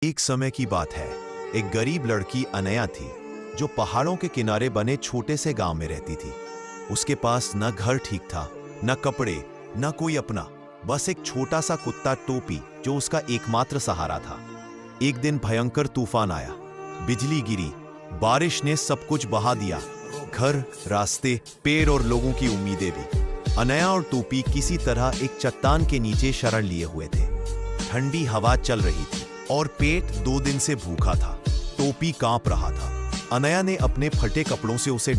एक समय की बात है। एक गरीब लड़की अनया थी जो पहाड़ों के किनारे बने छोटे से गांव में रहती थी। उसके पास न घर ठीक था, न कपड़े, न कोई अपना, बस एक छोटा सा कुत्ता टोपी जो उसका एकमात्र सहारा था। एक दिन भयंकर तूफान आया, बिजली गिरी, बारिश ने सब कुछ बहा दिया, घर, रास्ते, पेड़ और लोगों की उम्मीदें भी। अनया और टोपी किसी तरह एक चट्टान के नीचे शरण लिए हुए थे। ठंडी हवा चल रही थी और पेट 2 दिन से भूखा था। टोपी कांप रहा था। अनया ने अपने फटे कपड़ों से उसे